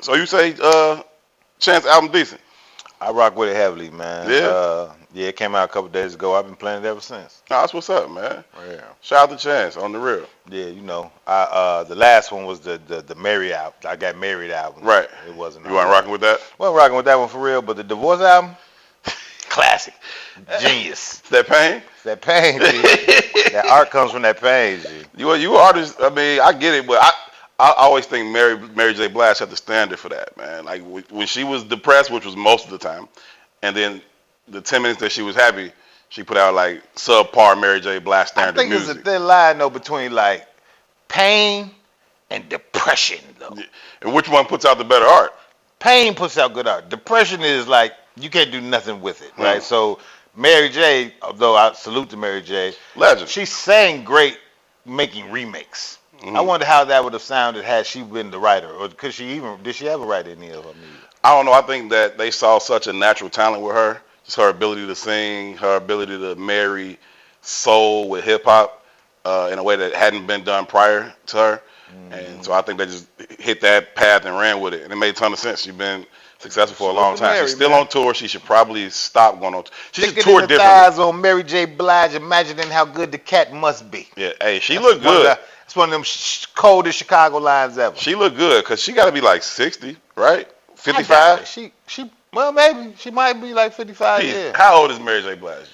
So you say Chance album decent? I rock with it heavily, man. Yeah. Yeah, it came out a couple days ago. I've been playing it ever since. Nah, that's what's up, man. Yeah. Shout out to Chance on the real. Yeah, you know, the last one was the married album. I got married album. Right. It wasn't. You weren't rocking with that? Wasn't rocking with that one for real, but the divorce album, classic, genius. That pain? That pain, G. That art comes from that pain, G. You artists. I mean, I get it, but I always think Mary J. Blige set the standard for that, man. Like when she was depressed, which was most of the time, and then the 10 minutes that she was happy, she put out like subpar Mary J. Blige standard music. I think there's a thin line though between like pain and depression though. Yeah. And which one puts out the better art? Pain puts out good art. Depression is like you can't do nothing with it, right? So Mary J., although I salute to Mary J., legend. She sang great making remakes. I wonder how that would have sounded had she been the writer, or did she ever write any of her music? I don't know. I think that they saw such a natural talent with her, just her ability to sing, her ability to marry soul with hip hop in a way that hadn't been done prior to her. And so I think they just hit that path and ran with it, and it made a ton of sense. She's been successful for a long time. She's still on tour. She should probably stop going on tour. She should tour differently. Thighs on Mary J. Blige, imagining how good the cat must be. Yeah, hey, she looked good. It's one of them coldest Chicago lines ever. She looked good because she got to be like 60, right? 55. She well maybe she might be like 55. Yeah. How old is Mary J. Blige?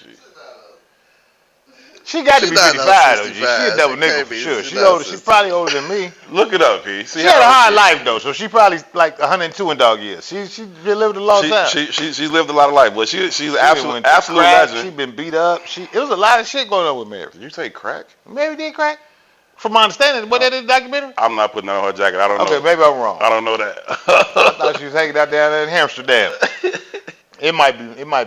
She got to be 55 though. She a double nigga for sure. She's probably older than me. Look it up, P. She had a hard life though, so she probably like 102 in dog years. She lived a long time. She's lived a lot of life, but she's absolute legend. She been beat up. It was a lot of shit going on with Mary. Did you say crack? Mary did crack. From my understanding, was that in the documentary? I'm not putting that on her jacket. I don't know. Okay, maybe I'm wrong. I don't know that. I thought she was hanging out down there in Amsterdam. It might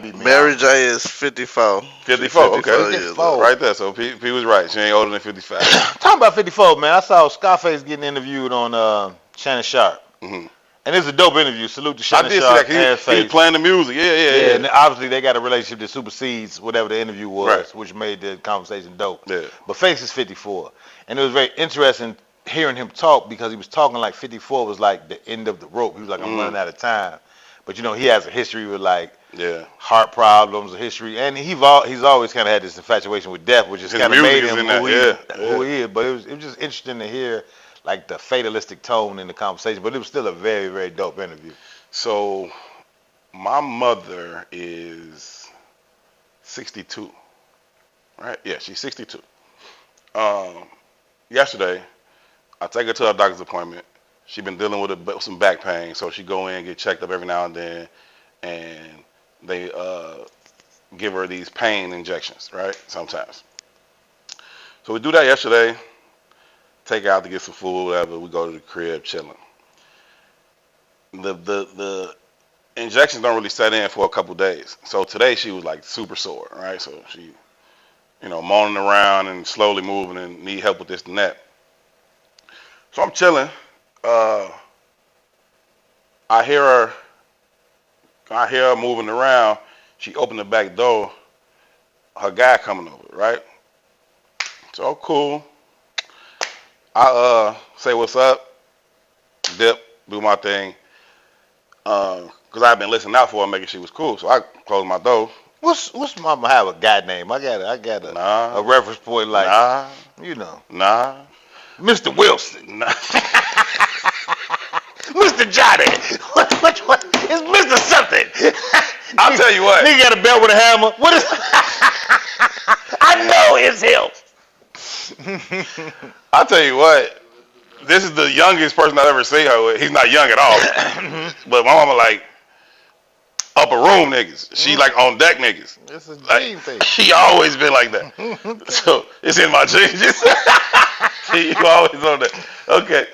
be. Mary J is 54. 54, okay. 54. Right there. So P was right. She ain't older than 55. Talking about 54, man. I saw Scarface getting interviewed on Shannon Sharp. And it's a dope interview. Salute to Shannon Sharp. I did see that. He was playing the music. Yeah. And obviously they got a relationship that supersedes whatever the interview was, which made the conversation dope. Yeah. But Face is 54. And it was very interesting hearing him talk because he was talking like 54 was like the end of the rope. He was like, I'm running out of time. But, you know, he has a history with, like, heart problems, a history. And he's always kind of had this infatuation with death, which has kind of made him who he is. But it was just interesting to hear, like, the fatalistic tone in the conversation. But it was still a very, very dope interview. So, my mother is 62, right? Yeah, she's 62. Yesterday, I take her to her doctor's appointment. She been dealing with some back pain, so she go in and get checked up every now and then, and they give her these pain injections, right? Sometimes. So we do that yesterday. Take her out to get some food, whatever. We go to the crib, chilling. The injections don't really set in for a couple days. So today she was like super sore, right? So she, moaning around and slowly moving and need help with this and that. So I'm chilling. I hear her moving around. She opened the back door. Her guy coming over, right? So cool. I say what's up, dip, do my thing. Cause I've been listening out for her, making sure she was cool. So I closed my door. What's mama have a guy name? I got a reference point like Mr. Wilson. Nah. Mr. Johnny. Which one? It's Mr. Something. I'll tell you what. Nigga got a belt with a hammer. What is I know it's him. I'll tell you what. This is the youngest person I've ever seen her with. He's not young at all. But my mama like upper room niggas. She like on deck niggas. It's a gene thing. She always been like that. So it's in my genes. You always on that. Okay.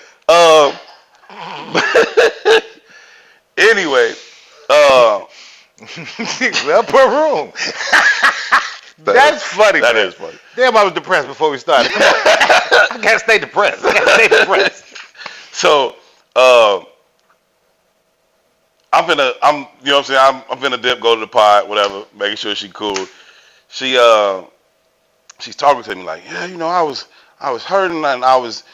Anyway, upper room. That's funny. That is funny. Damn, I was depressed before we started. Come on. I gotta stay depressed. So, I'm finna dip, go to the pod, whatever, making sure she cool. She's talking to me like, yeah, I was hurting and I was,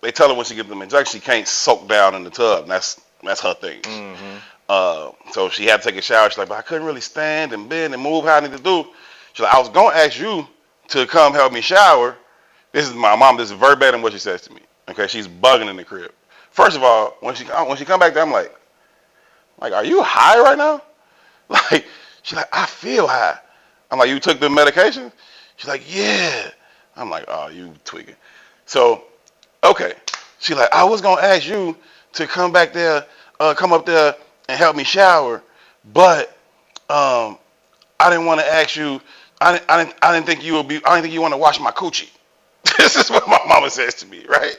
they tell her when she gets them injections, she can't soak down in the tub. And that's her thing. So she had to take a shower. She's like, but I couldn't really stand and bend and move how I need to do. She's like, I was going to ask you to come help me shower. This is my mom. This is verbatim what she says to me. Okay, she's bugging in the crib. First of all, when she come back there, I'm like, are you high right now? Like, she's like, I feel high. I'm like, you took the medication? She's like, yeah. I'm like, oh, you tweaking. So, okay. She's like, I was going to ask you to come up there and help me shower, but I didn't want to ask you, I didn't think you want to wash my coochie. This is what my mama says to me, right?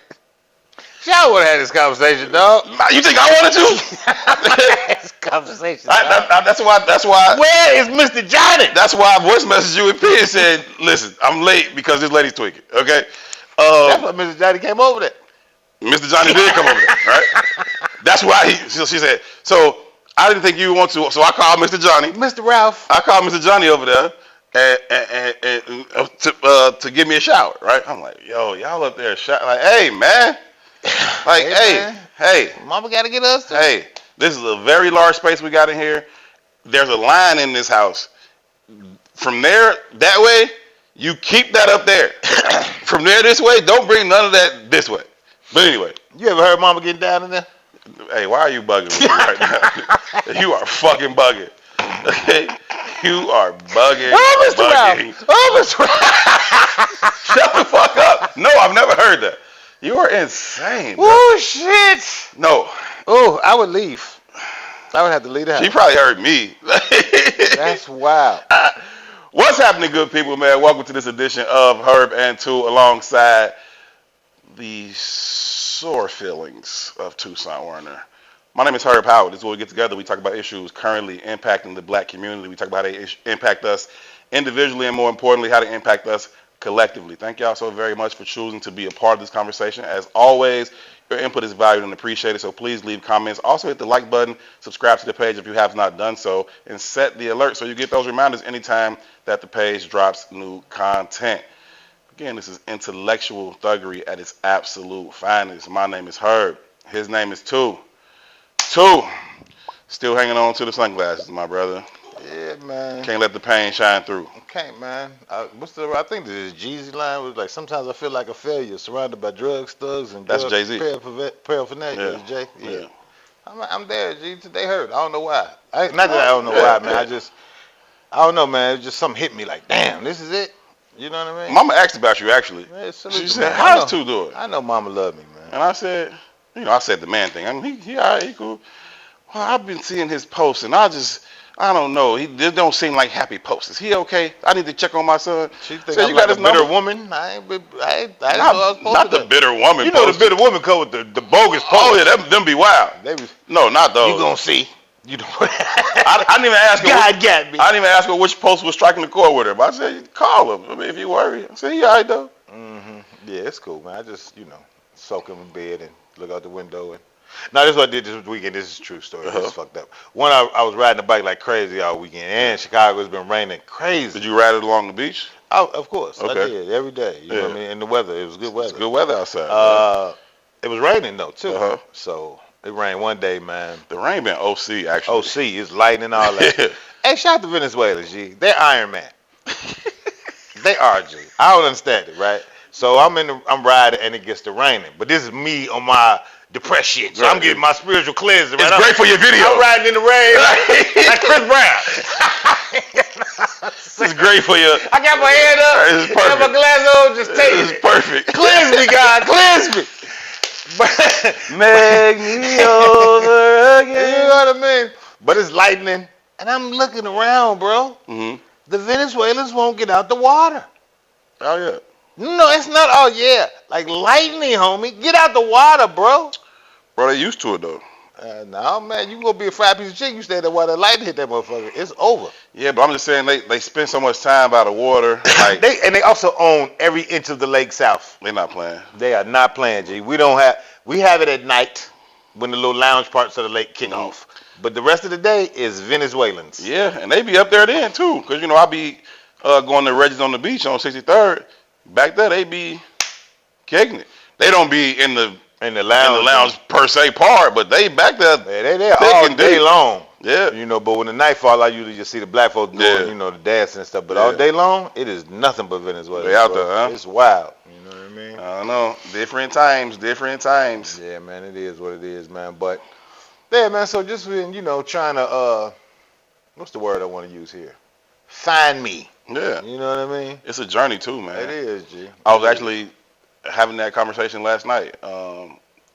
Y'all would have had this conversation, dog. You think I wanted to? This conversation. That's why. Where is Mr. Johnny? That's why I voice messaged you and P and said, listen, I'm late because this lady's tweaking. Okay. That's why Mr. Johnny came over there. Mr. Johnny did come over there, right? That's why she said. So I didn't think you would want to. So I called Mr. Johnny. Mr. Ralph. I called Mr. Johnny over there and to give me a shower, right? I'm like, yo, y'all up there like, hey man. Like, hey, Mama gotta get us too. Hey, this is a very large space we got in here. There's a line in this house. From there, that way, you keep that up there. From there this way, don't bring none of that this way. But anyway. You ever heard Mama getting down in there? Hey, why are you bugging me right now? You are fucking bugging. Okay? You are bugging. Oh, Mr. Ralph. Oh, Mr. Ralph. Shut the fuck up. No, I've never heard that. You are insane. Oh, shit. No. Oh, I would leave. I would have to leave the house. She probably heard me. That's wild. What's happening, good people, man? Welcome to this edition of Herb Tou alongside the sore feelings of Tucson Werner. My name is Herb Tou. This is where we get together. We talk about issues currently impacting the black community. We talk about how they impact us individually and, more importantly, how they impact us collectively. Thank y'all so very much for choosing to be a part of this conversation. As always, your input is valued and appreciated, so please leave comments. Also hit the like button, subscribe to the page if you have not done so, and set the alert so you get those reminders anytime that the page drops new content. Again, this is intellectual thuggery at its absolute finest. My name is Herb. His name is Tou. Tou, still hanging on to the sunglasses, my brother. Yeah, man. Can't let the pain shine through. Okay, man. I think this Jeezy line was like, sometimes I feel like a failure, surrounded by drugs, thugs, and that's Jay-Z. Paraphernalia. Yeah. Jay. Yeah. I'm there, G. They hurt. I don't know why. Not that I don't know why, man. I don't know, man. It just something hit me like, damn, this is it. You know what I mean? Mama asked about you, actually. Man, she said, how's Tou doing? I know Mama love me, man. And I said, I said the man thing. I mean, he all right, he cool. Well, I've been seeing his posts, and I don't know. He don't seem like happy posts. Is he okay? I need to check on my son. She think I'm like a bitter woman. I ain't know I was not the bitter woman. You know the bitter woman come with the bogus posts. Oh yeah, them be wild. No, not those. You gonna see. You know. I didn't even ask her. God got me. I didn't even ask her which post was striking the chord with her. But I said, call him. I mean, if you worry. I said, he all right though. Yeah, it's cool, man. I just soak him in bed and look out the window and. No, this is what I did this weekend. This is a true story. This is fucked up. One, I was riding a bike like crazy all weekend, and Chicago has been raining crazy. Did you ride it along the beach? Oh, of course. Okay. I did every day. You know what I mean? And the weather, it was good weather. It's good weather outside. It was raining though too. So it rained one day, man. The rain been OC actually. OC is lightning all that. Hey, shout out to Venezuela, G. They're Iron Man. They are, G. I don't understand it, right? So I'm riding and it gets to raining, but this is me on my depressed shit. So I'm getting my spiritual cleanser. It's great for your video. I'm riding in the rain like Chris Brown. It's great for you. I got my head up. It's perfect. I got my glass on. Just take it. It's perfect. Cleanse me, God. Cleanse me. Make me over again. You know what I mean? But it's lightning, and I'm looking around, bro. Mm-hmm. The Venezuelans won't get out the water. Oh yeah. No, it's not. Oh yeah, like lightning, homie. Get out the water, bro. Bro, they used to it though. No, man, you gonna be a fried piece of chicken. You stay there while the lightning hit that motherfucker. It's over. Yeah, but I'm just saying they spend so much time by the water. Like they also own every inch of the lake south. They're not playing. They are not playing, G. We have it at night when the little lounge parts of the lake kick off. But the rest of the day is Venezuelans. Yeah, and they be up there then too, cause I be going to Reggie's on the beach on 63rd. Back there they be kicking it. They don't be in the lounge per se part, but they back there. Yeah, they all day long. Yeah. You know, but when the night fall, I usually just see the black folks doing, you know, the dancing and stuff. But all day long, it is nothing but Venezuela. They out there, huh? It's wild. You know what I mean? I don't know. Different times. Yeah, man, it is what it is, man. But yeah, man. So just been, you know, trying to what's the word I want to use here? Find me. Yeah. You know what I mean? It's a journey too, man. It is, G. I was actually having that conversation last night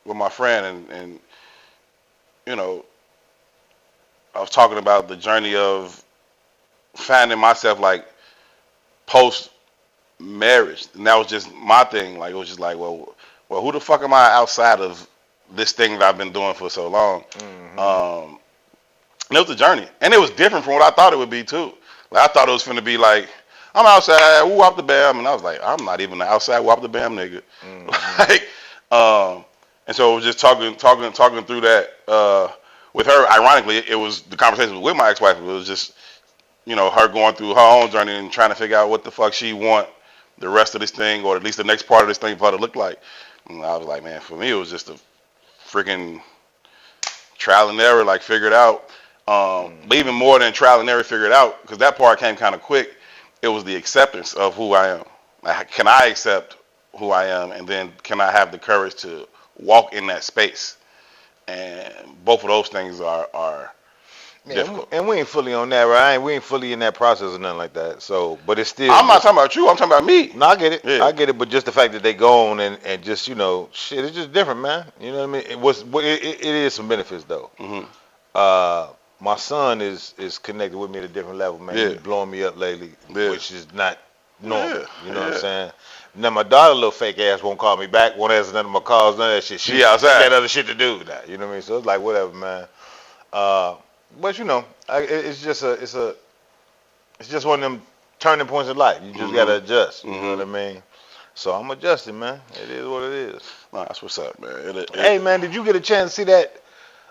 with my friend, and you know, I was talking about the journey of finding myself like post marriage, and that was just my thing. Like it was just like, well, who the fuck am I outside of this thing that I've been doing for so long? Mm-hmm. And it was a journey, and it was different from what I thought it would be too. Like I thought it was gonna be like, I'm outside, woo up the bam, and I was like, I'm not even the outside woo up the bam nigga. Mm-hmm. Like, and so it was just talking through that with her. Ironically, it was the conversation with my ex-wife. It was just, you know, her going through her own journey and trying to figure out what the fuck she want the rest of this thing, or at least the next part of this thing, for her to look like. And I was like, man, for me, it was just a freaking trial and error, like figure it out. But even more than trial and error, figure it out, because that part came kind of quick. It was the acceptance of who I am. Like, can I accept who I am, and then can I have the courage to walk in that space? And both of those things are difficult. And we ain't fully on that, right? We ain't fully in that process or nothing like that. So, but it's still. I'm not talking about you. I'm talking about me. No, I get it. Yeah. I get it. But just the fact that they go on and just, you know, shit, it's just different, man. You know what I mean? It is some benefits though. Mm-hmm. My son is connected with me at a different level, man. Yeah. He's blowing me up lately, which is not normal. Yeah. You know what I'm saying? Now my daughter, little fake ass, won't call me back, won't answer none of my calls, none of that shit. She outside. got other shit to do now. You know what I mean? So it's like whatever, man. But you know, it's just one of them turning points in life. You just gotta adjust. You know what I mean? So I'm adjusting, man. It is what it is. No, that's what's up, man. Hey, man, did you get a chance to see that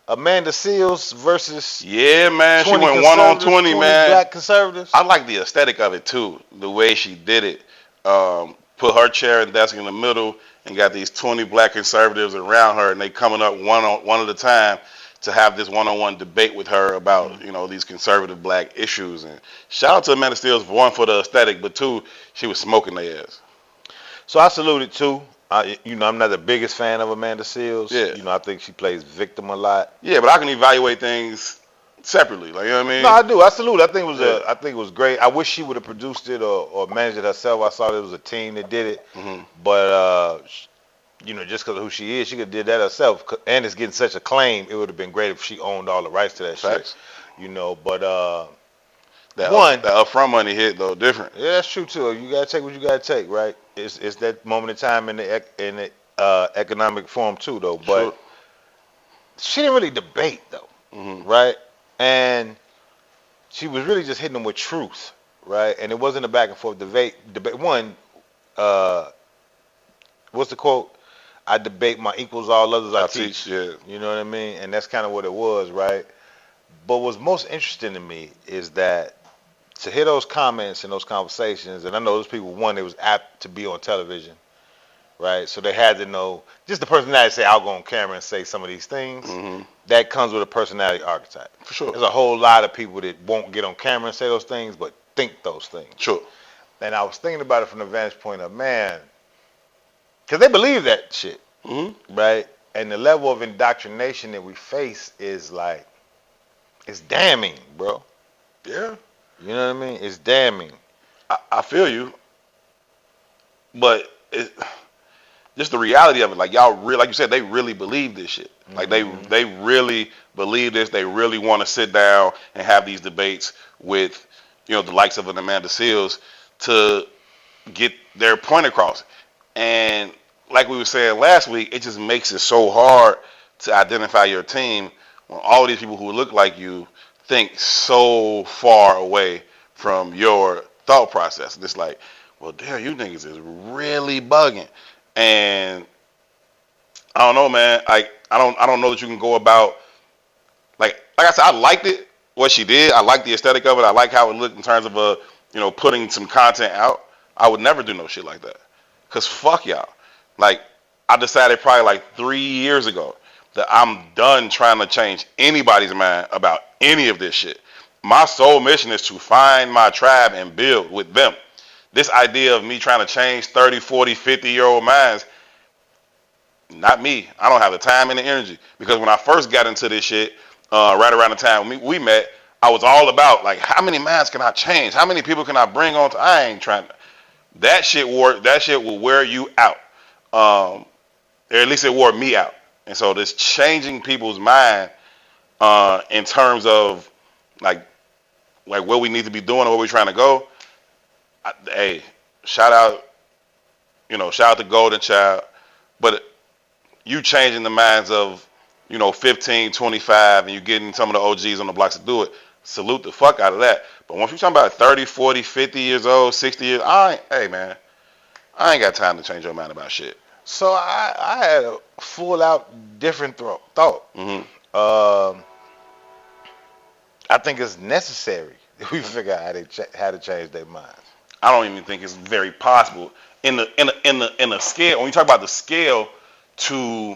Amanda Seales versus? Yeah, man. She went 1-on-20, man. Black conservatives. I like the aesthetic of it too. The way she did it. Put her chair and desk in the middle, and got these 20 black conservatives around her, and they coming up one at a time to have this one-on-one debate with her about, you know, these conservative black issues. And shout out to Amanda Seales, one, for the aesthetic, but two, she was smoking their ass. So I salute it too. You know, I'm not the biggest fan of Amanda Seales. Yeah. You know, I think she plays victim a lot. Yeah, but I can evaluate things separately. Like, you know what I mean? No, I do. I salute. I think it was great. I wish she would have produced it or managed it herself. I saw it was a team that did it. Mm-hmm. But you know, just because of who she is, she could have did that herself. And it's getting such acclaim, it would have been great if she owned all the rights to that shit. You know, but that upfront money hit though different. Yeah, that's true too. You gotta take what you gotta take, right? It's that moment in time in the economic form too, though. But she didn't really debate though, right? And she was really just hitting them with truth, right? And it wasn't a back and forth debate. One, what's the quote? I debate my equals, all others I teach. Yeah. You know what I mean? And that's kind of what it was, right? But what's most interesting to me is that to hear those comments and those conversations, and I know those people, one, it was apt to be on television, right? So they had to know, just the personality to say, I'll go on camera and say some of these things, that comes with a personality archetype. For sure. There's a whole lot of people that won't get on camera and say those things, but think those things. Sure. And I was thinking about it from the vantage point of, man, because they believe that shit, right? And the level of indoctrination that we face is like, it's damning, bro. Yeah. You know what I mean? It's damning. I feel you. But just the reality of it, like y'all really, like you said, they really believe this shit. Like they really believe this. They really want to sit down and have these debates with, you know, the likes of an Amanda Seales to get their point across. And like we were saying last week, it just makes it so hard to identify your team when all these people who look like you think so far away from your thought process. And it's like, well, damn, you niggas is really bugging. And I don't know, man. I don't know that you can go about, like I said, I liked it, what she did. I like the aesthetic of it. I like how it looked in terms of putting some content out. I would never do no shit like that. Cause fuck y'all. Like, I decided probably like 3 years ago that I'm done trying to change anybody's mind about any of this shit. My sole mission is to find my tribe and build with them. This idea of me trying to change 30, 40, 50-year-old minds, not me. I don't have the time and the energy. Because when I first got into this shit, right around the time we met, I was all about, like, how many minds can I change? How many people can I bring on? I ain't trying to. That shit will wear you out. Or at least it wore me out. And so this changing people's mind in terms of like where we need to be doing or where we're trying to go. Hey, shout out to Golden Child, but you changing the minds of 15, 25, and you getting some of the OGs on the blocks to do it. Salute the fuck out of that. But once you're talking about 30, 40, 50 years old, 60 years, hey man, I ain't got time to change your mind about shit. So I had a full out different thought. Mm-hmm. I think it's necessary that we figure out how to change their minds. I don't even think it's very possible in the scale. When you talk about the scale to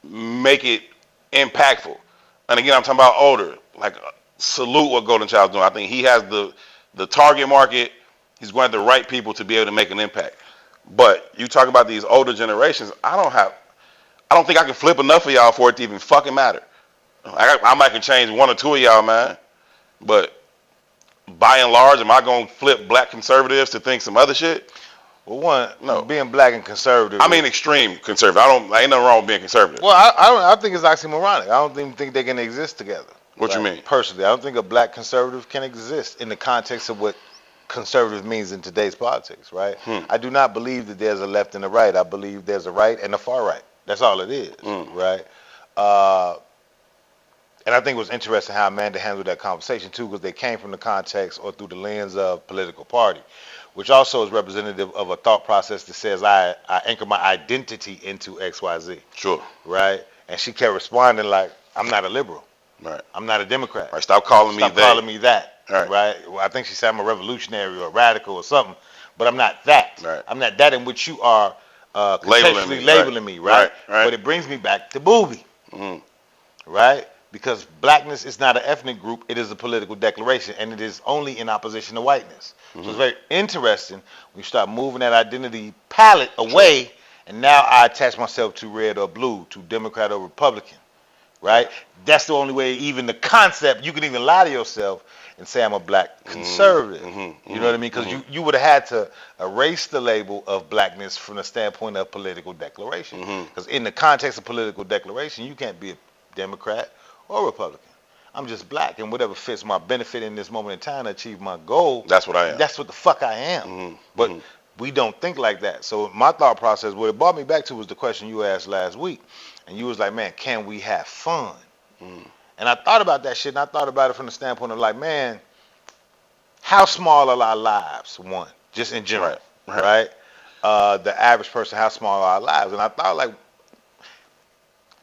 make it impactful, and again I'm talking about older. Like salute what Golden Child's doing. I think he has the target market. He's going to the right people to be able to make an impact. But you talk about these older generations. I don't think I can flip enough of y'all for it to even fucking matter. I might can change one or two of y'all, man. But by and large, am I gonna flip black conservatives to think some other shit? Well, no. Being black and conservative. I mean extreme conservative. Ain't nothing wrong with being conservative. Well, I think it's oxymoronic. I don't even think they can exist together. What you mean? Personally, I don't think a black conservative can exist in the context of what conservative means in today's politics, right? I do not believe that there's a left and a right. I believe there's a right and a far right. That's all it is, right? And I think it was interesting how Amanda handled that conversation too, because they came from the context or through the lens of political party, which also is representative of a thought process that says I anchor my identity into XYZ. Sure. Right? And she kept responding like, I'm not a liberal. Right. I'm not a Democrat. Right. Stop calling me that. Right. Well, I think she said I'm a revolutionary or a radical or something, but I'm not that. Right. I'm not that in which you are labeling me, right? But it brings me back to Booby, right? Because blackness is not an ethnic group, it is a political declaration, and it is only in opposition to whiteness. So it's very interesting when you start moving that identity palette away, and now I attach myself to red or blue, to Democrat or Republican, right? That's the only way, even the concept, you can even lie to yourself and say I'm a black conservative. You know what I mean? Because you would have had to erase the label of blackness from the standpoint of political declaration. Because in the context of political declaration, you can't be a Democrat or Republican. I'm just black, and whatever fits my benefit in this moment in time to achieve my goal. That's what I am. That's what the fuck I am. But we don't think like that. So my thought process, what it brought me back to was the question you asked last week. And you was like, man, can we have fun? And I thought about that shit, and I thought about it from the standpoint of like, man, how small are our lives, one, just in general, right? The average person, how small are our lives? And I thought like,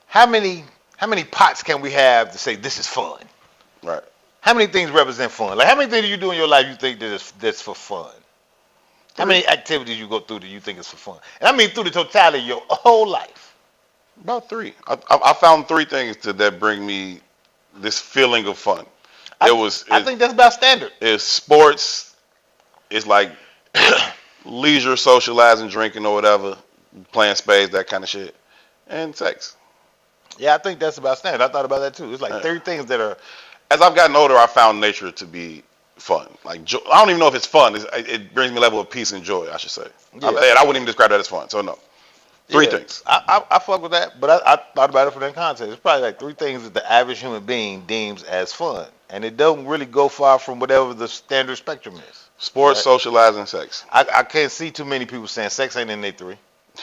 how many pots can we have to say this is fun? Right. How many things represent fun? Like how many things do you do in your life you think that's for fun? How many activities you go through that you think is for fun? And I mean through the totality of your whole life. About 3. I found 3 things that bring me this feeling of fun. I think that's about standard. It's sports. It's like leisure, socializing, drinking or whatever, playing spades, that kind of shit, and sex. Yeah, I think that's about standard. I thought about that too. It's like 3 things that are. As I've gotten older, I found nature to be fun. Like I don't even know if it's fun. It brings me a level of peace and joy, I should say. Yeah. I wouldn't even describe that as fun. So no. 3 things. I fuck with that, but I thought about it from that context. It's probably like 3 things that the average human being deems as fun, and it don't really go far from whatever the standard spectrum is. Sports, socializing, sex. I can't see too many people saying sex ain't in their 3.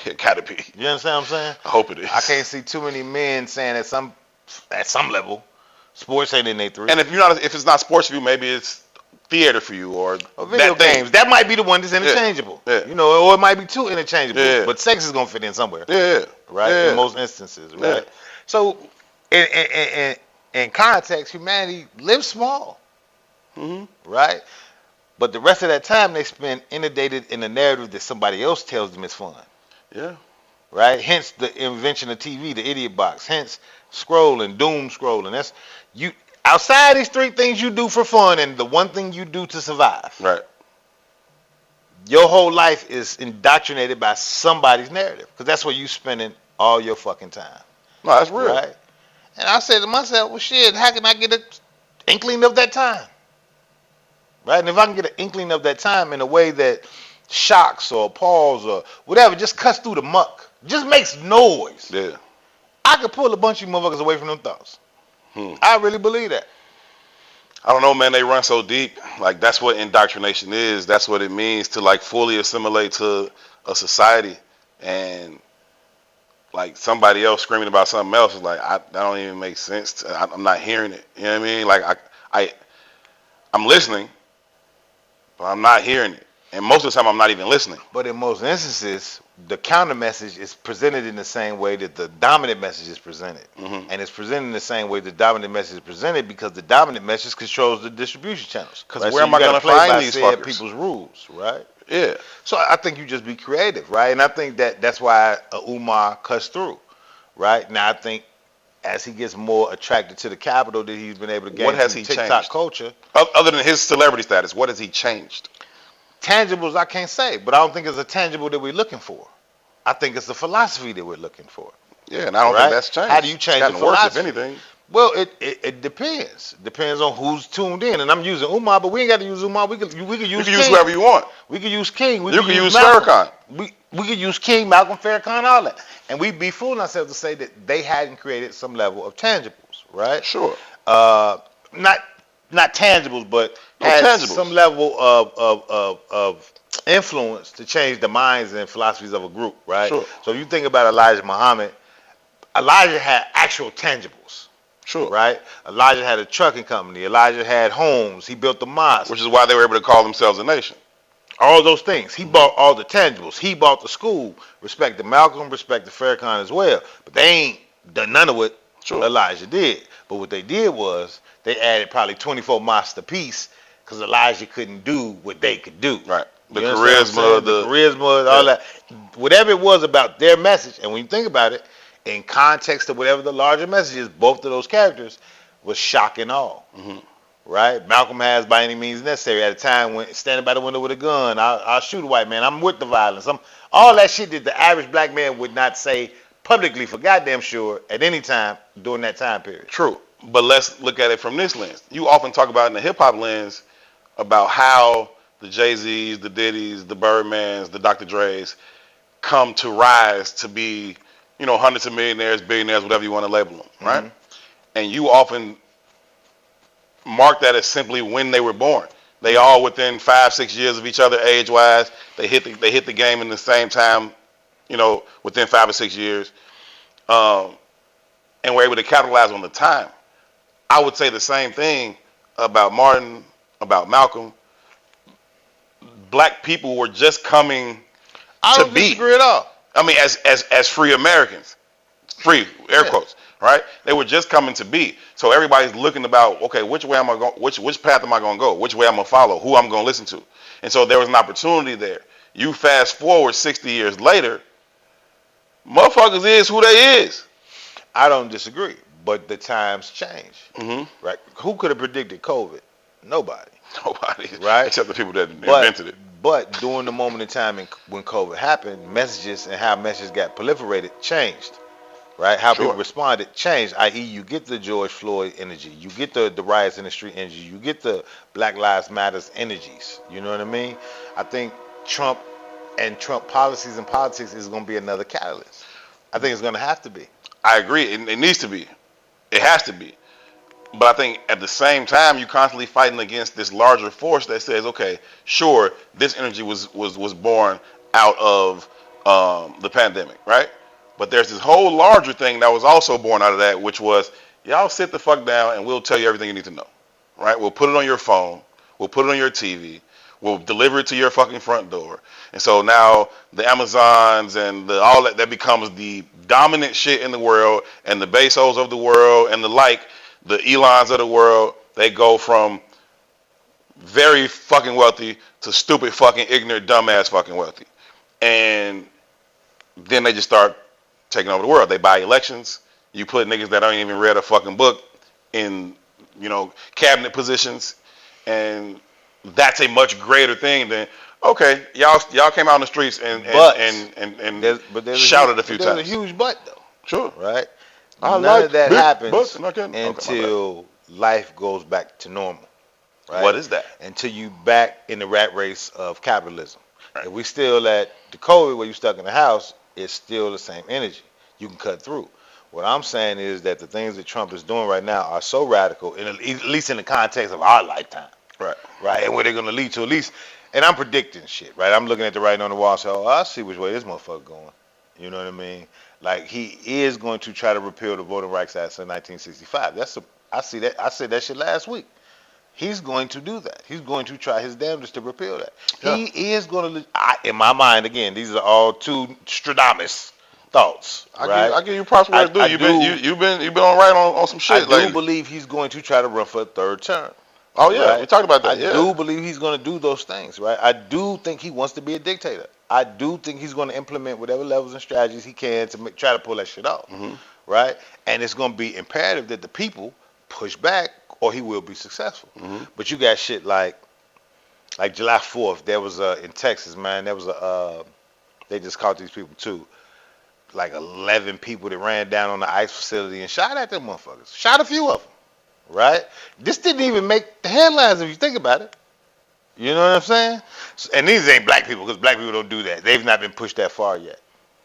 It gotta be. You understand what I'm saying? I hope it is. I can't see too many men saying at some level, sports ain't in their 3. And if it's not sports for you, maybe it's theater for you or video games. That might be the one that's interchangeable. Yeah. You know, or it might be 2 interchangeable. Yeah. But sex is gonna fit in somewhere. Yeah. Right? Yeah. In most instances, right? Yeah. So in context, humanity lives small. Right? But the rest of that time they spend inundated in the narrative that somebody else tells them is fun. Yeah. right? Hence the invention of TV, the idiot box. Hence scrolling, doom scrolling. That's you. Outside these three things you do for fun, and the one thing you do to survive. Right. Your whole life is indoctrinated by somebody's narrative, because that's where you spending all your fucking time. No, that's real. Right? And I said to myself, well, shit, how can I get an inkling of that time? Right? And if I can get an inkling of that time in a way that shocks or appalls or whatever, just cuts through the muck, just makes noise. Yeah. I could pull a bunch of you motherfuckers away from them thoughts. I really believe that. I don't know, man. They run so deep. Like, that's what indoctrination is. That's what it means to, like, fully assimilate to a society. And, like, somebody else screaming about something else is like, that don't even make sense. I'm not hearing it. You know what I mean? Like, I'm listening, but I'm not hearing it. And most of the time, I'm not even listening. But in most instances, the counter message is presented in the same way that the dominant message is presented. Mm-hmm. And it's presented in the same way the dominant message is presented, because the dominant message controls the distribution channels. Because where am I going to find these fuckers? People's rules, right? Yeah. So I think you just be creative, right? And I think that's why Umar cuts through, right? Now I think as he gets more attracted to the capital that he's been able to gain what has from he TikTok changed? Culture. Other than his celebrity status, what has he changed? Tangibles I can't say, but I don't think it's a tangible that we're looking for. I think it's the philosophy that we're looking for. Yeah, and I don't think that's changed. How do you change the philosophy? Worse, if anything. Well, it depends. Depends on who's tuned in. And I'm using Umar, but we ain't got to use Umar. We could use whoever you want. We could use King. You could use Farrakhan. We could use King, Malcolm, Farrakhan, all that. And we'd be fooling ourselves to say that they hadn't created some level of tangibles, right? Sure. Not tangibles, but had some level of influence to change the minds and philosophies of a group, right? Sure. So if you think about Elijah Muhammad, Elijah had actual tangibles. Sure. Right? Elijah had a trucking company. Elijah had homes. He built the mosque. Which is why they were able to call themselves a nation. All those things. He bought all the tangibles. He bought the school. Respect to Malcolm, respect to Farrakhan as well. But they ain't done none of what Elijah did. But what they did was they added probably 24 mosques apiece, because Elijah couldn't do what they could do. Right. The charisma, all that. Whatever it was about their message. And when you think about it, in context of whatever the larger message is, both of those characters was shock and awe. Mm-hmm. Right? Malcolm has by any means necessary at a time when standing by the window with a gun, I'll shoot a white man, I'm with the violence. All that shit that the average black man would not say publicly for goddamn sure at any time during that time period. True. But let's look at it from this lens. You often talk about in the hip-hop lens about how the Jay-Z's, the Diddy's, the Birdmans, the Dr. Dre's come to rise to be, hundreds of millionaires, billionaires, whatever you want to label them, right? Mm-hmm. And you often mark that as simply when they were born. They all within 5-6 years of each other age-wise. They hit the game in the same time, within 5 or 6 years, and were able to capitalize on the time. I would say the same thing about Martin, about Malcolm. Black people were just coming I don't disagree at all. I mean, as free Americans, free air quotes, right? They were just coming to be. So everybody's looking about, okay, which way am I going? Which path am I going to go? Which way I'm going to follow? Who I'm going to listen to? And so there was an opportunity there. You fast forward 60 years later, motherfuckers is who they is. I don't disagree, but the times change, mm-hmm. right? Who could have predicted COVID? Nobody, right? Except the people that invented it. But during the moment in time when COVID happened, messages and how messages got proliferated changed, right? How people responded changed, i.e. you get the George Floyd energy, you get the riots in the street energy, you get the Black Lives Matters energies, you know what I mean? I think Trump and Trump policies and politics is going to be another catalyst. I think it's going to have to be. I agree. It needs to be. It has to be. But I think at the same time, you're constantly fighting against this larger force that says, okay, sure, this energy was born out of the pandemic, right? But there's this whole larger thing that was also born out of that, which was, y'all sit the fuck down and we'll tell you everything you need to know, right? We'll put it on your phone. We'll put it on your TV. We'll deliver it to your fucking front door. And so now the Amazons and all that becomes the dominant shit in the world, and the Bezos of the world and the Elons of the world, they go from very fucking wealthy to stupid fucking ignorant dumbass fucking wealthy. And then they just start taking over the world. They buy elections. You put niggas that ain't even read a fucking book in, cabinet positions, and that's a much greater thing than okay, y'all came out in the streets and shouted a few times. There's a huge but though. Sure. Right? I None like of that big happens butts, and I can't- okay, until life goes back to normal. Right? What is that? Until you back in the rat race of capitalism. Right. If we still at the COVID where you stuck in the house, it's still the same energy. You can cut through. What I'm saying is that the things that Trump is doing right now are so radical, at least in the context of our lifetime. Right. Right. And where they're going to lead to, at least. And I'm predicting shit. Right. I'm looking at the writing on the wall. So I see which way this motherfucker going. You know what I mean? Like he is going to try to repeal the Voting Rights Act of 1965. I see that. I said that shit last week. He's going to do that. He's going to try his damnedest to repeal that. Yeah. He is going to. In my mind, again, these are all two Stradamus thoughts. I give you props where it's due. You've been on right on some shit. I do believe he's going to try to run for a third term. Oh yeah, right? We talked about that. I do believe he's going to do those things. Right. I do think he wants to be a dictator. I do think he's going to implement whatever levels and strategies he can to try to pull that shit off. Mm-hmm. Right. And it's going to be imperative that the people push back, or he will be successful. Mm-hmm. But you got shit like July 4th. There was in Texas, man. There was they just caught these people too. Like 11 people that ran down on the ICE facility and shot at them motherfuckers. Shot a few of them. Right? This didn't even make the headlines if you think about it. You know what I'm saying? And these ain't black people, because black people don't do that. They've not been pushed that far yet.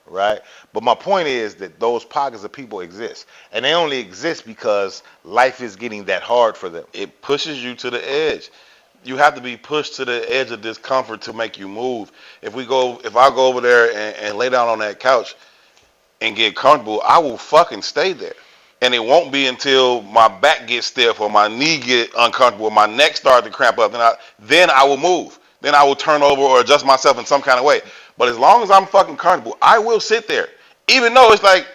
Right? But my point is that those pockets of people exist. And they only exist because life is getting that hard for them. It pushes you to the edge. You have to be pushed to the edge of discomfort to make you move. If I go over there and lay down on that couch and get comfortable, I will fucking stay there. And it won't be until my back gets stiff or my knee get uncomfortable or my neck starts to cramp up, then I will move. Then I will turn over or adjust myself in some kind of way. But as long as I'm fucking comfortable, I will sit there. Even though it's like,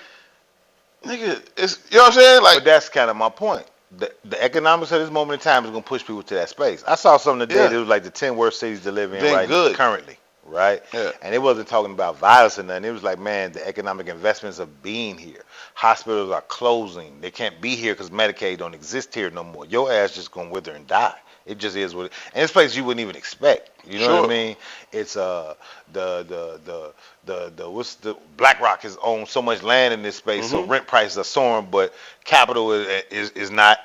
nigga, you know what I'm saying? Like, but that's kind of my point. The economics of this moment in time is going to push people to that space. I saw something today that was like the 10 worst cities to live in currently. Right? Yeah. And it wasn't talking about violence or nothing. It was like, man, the economic investments of being here. Hospitals are closing. They can't be here because Medicaid don't exist here no more. Your ass just gonna wither and die. It just is what it is. And it's places you wouldn't even expect. You know what I mean? It's BlackRock has owned so much land in this space, so rent prices are soaring, but capital is not.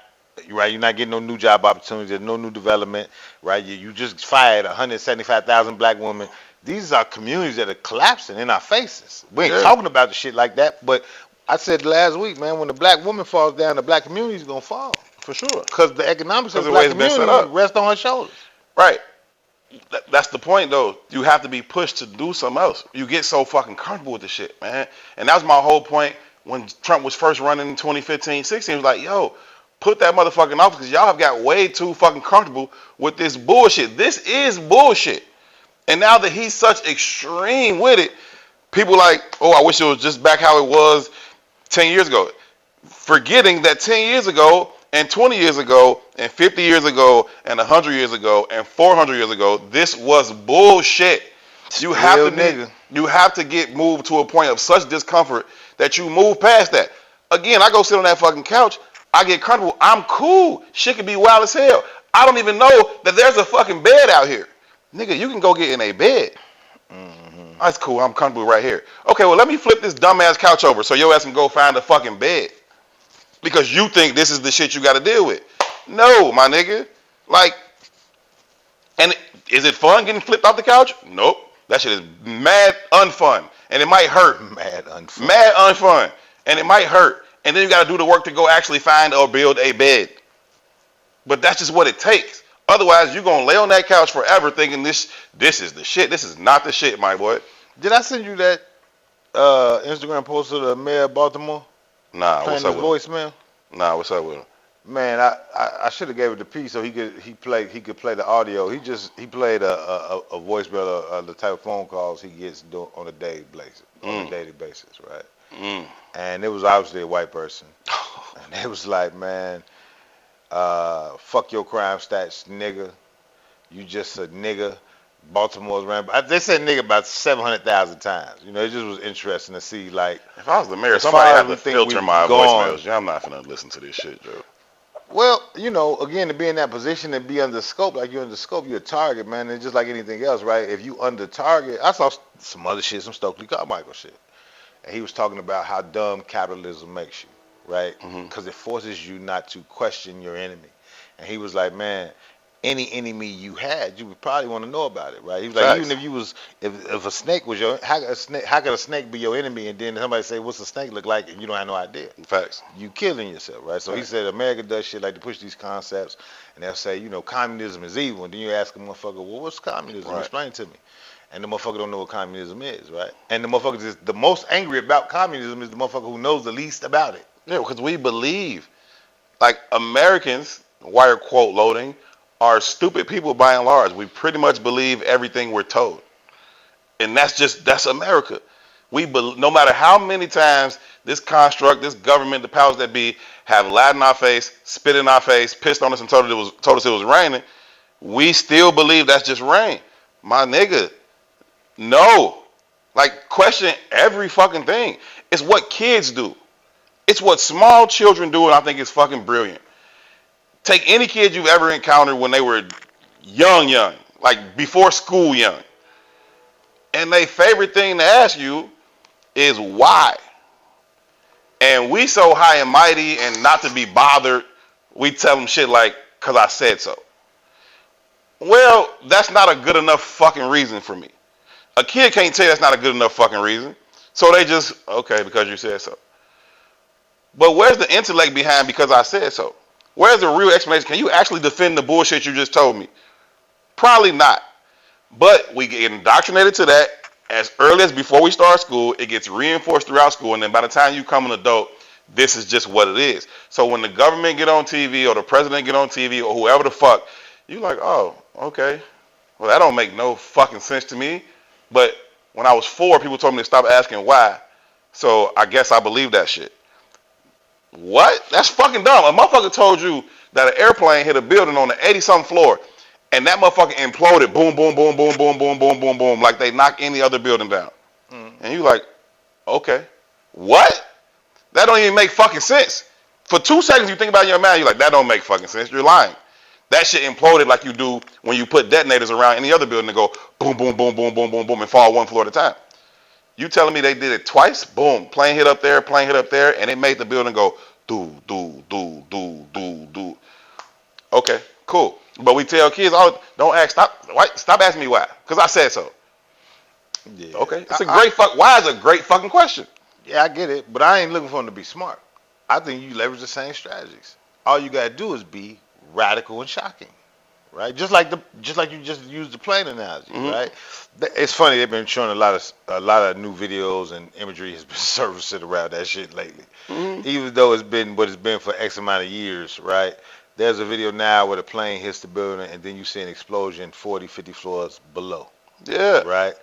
Right, you're not getting no new job opportunities. There's no new development. Right, you just fired 175,000 black women. These are communities that are collapsing in our faces. We ain't talking about the shit like that, but I said last week, man, when the black woman falls down, the black community is gonna fall for sure, because the economics of the black community rest on her shoulders. Right. That's the point, though. You have to be pushed to do something else. You get so fucking comfortable with the shit, man. And that was my whole point when Trump was first running in 2015, 16. It was like, yo, put that motherfucking office, because y'all have got way too fucking comfortable with this bullshit. This is bullshit. And now that he's such extreme with it, people like, oh, I wish it was just back how it was 10 years ago. Forgetting that 10 years ago and 20 years ago and 50 years ago and 100 years ago and 400 years ago, this was bullshit. You have to get moved to a point of such discomfort that you move past that. Again, I go sit on that fucking couch. I get comfortable. I'm cool. Shit can be wild as hell. I don't even know that there's a fucking bed out here. Nigga, you can go get in a bed. Mm-hmm. That's cool. I'm comfortable right here. Okay, well, let me flip this dumbass couch over so your ass can go find a fucking bed. Because you think this is the shit you got to deal with. No, my nigga. Like, and is it fun getting flipped off the couch? Nope. That shit is mad unfun. And it might hurt. Mad unfun. And it might hurt. And then you got to do the work to go actually find or build a bed. But that's just what it takes. Otherwise, you're going to lay on that couch forever thinking this is the shit. This is not the shit, my boy. Did I send you that Instagram post of the mayor of Baltimore? Nah, what's up with voicemail? Nah, what's up with him? Man, I should have gave it to P so he could play the audio. He played a voicemail of the type of phone calls he gets on a daily basis, right? Mm. And it was obviously a white person. And it was like, man, fuck your crime stats, nigga. You just a nigga. Baltimore's ran. They said nigga about 700,000 times. You know, it just was interesting to see. Like, if I was the mayor, as somebody far had as to we think filter we've my gone. voicemails. Yeah, I'm not finna listen to this shit, Joe. Well, you know, again, to be in that position and be under scope, like you're under scope, you're a target, man. And just like anything else, right? If you under target, I saw some other shit, some Stokely Carmichael shit. And he was talking about how dumb capitalism makes you, right? Because it forces you not to question your enemy. And he was like, man, any enemy you had, you would probably want to know about it, right? He was like, even if you was, if a snake was your, how could a snake be your enemy? And then somebody say, what's a snake look like? And you don't have no idea. Facts. You killing yourself, right? So he said America does shit like to push these concepts, and they'll say, you know, communism is evil. And then you ask a motherfucker, well, what's communism? Right. Explain to me. And the motherfucker don't know what communism is, right? And the motherfucker is the most angry about communism is the motherfucker who knows the least about it. Yeah, because we believe, like Americans, wire quote loading, are stupid people by and large. We pretty much believe everything we're told. And that's America. No matter how many times this construct, this government, the powers that be have lied in our face, spit in our face, pissed on us and told us it was raining, we still believe that's just rain. My nigga, no. Like, question every fucking thing. It's what kids do. It's what small children do, and I think it's fucking brilliant. Take any kid you've ever encountered when they were young, like before school young. And their favorite thing to ask you is why. And we so high and mighty and not to be bothered, we tell them shit like, because I said so. Well, that's not a good enough fucking reason for me. A kid can't tell you that's not a good enough fucking reason. So they just, okay, because you said so. But where's the intellect behind because I said so? Where's the real explanation? Can you actually defend the bullshit you just told me? Probably not. But we get indoctrinated to that as early as before we start school. It gets reinforced throughout school. And then by the time you become an adult, this is just what it is. So when the government get on TV or the president get on TV or whoever the fuck, you like, oh, okay. Well, that don't make no fucking sense to me. But when I was 4, people told me to stop asking why. So I guess I believe that shit. What? That's fucking dumb. A motherfucker told you that an airplane hit a building on the 80-something floor, and that motherfucker imploded. Boom, boom, boom, boom, boom, boom, boom, boom, boom, like they knock any other building down. And you like, okay. What? That don't even make fucking sense. For 2 seconds you think about it in your mind, you're like, that don't make fucking sense. You're lying. That shit imploded like you do when you put detonators around any other building and go boom, boom, boom, boom, boom, boom, boom, and fall one floor at a time. You telling me they did it twice? Boom. Plane hit up there, and it made the building go do, do, do, do, do, do. Okay, cool. But we tell kids, oh, don't ask, stop asking me why, because I said so. Yeah. Okay, it's a great why is a great fucking question. Yeah, I get it, but I ain't looking for them to be smart. I think you leverage the same strategies. All you gotta do is be radical and shocking. Right, just like you just used the plane analogy, right? It's funny they've been showing a lot of new videos and imagery has been surfacing around that shit lately. Even though it's been what it's been for X amount of years, right? There's a video now where the plane hits the building and then you see an explosion 40, 50 floors below. Yeah. Right.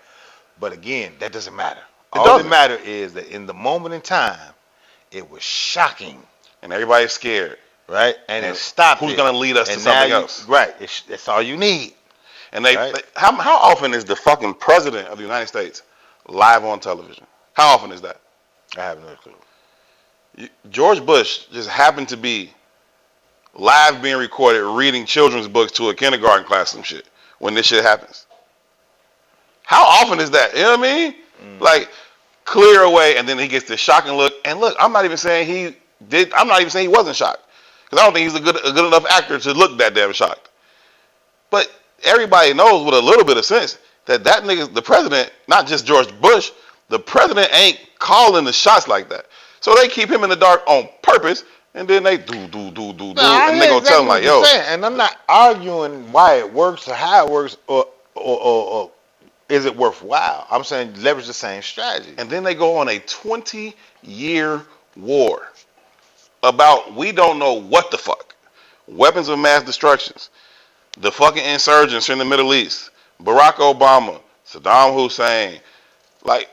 But again, that doesn't matter. All that matters is that in the moment in time, it was shocking, and everybody's scared. Right, and it stopped. Who's going to lead us to something else? Right, that's all you need. And how often is the fucking president of the United States live on television? How often is that? I have no clue. George Bush just happened to be live being recorded reading children's books to a kindergarten class, some shit, when this shit happens. How often is that? You know what I mean? Like, clear away, and then he gets this shocking look. And look, I'm not even saying he wasn't shocked. Because I don't think he's a good enough actor to look that damn shocked. But everybody knows with a little bit of sense that nigga, the president, not just George Bush, the president ain't calling the shots like that. So they keep him in the dark on purpose, and then they do, and they gonna tell him like, yo. And I'm not arguing why it works or how it works or is it worthwhile. I'm saying leverage the same strategy. And then they go on a 20-year war about we don't know what the fuck. Weapons of mass destructions. The fucking insurgents in the Middle East. Barack Obama. Saddam Hussein. Like.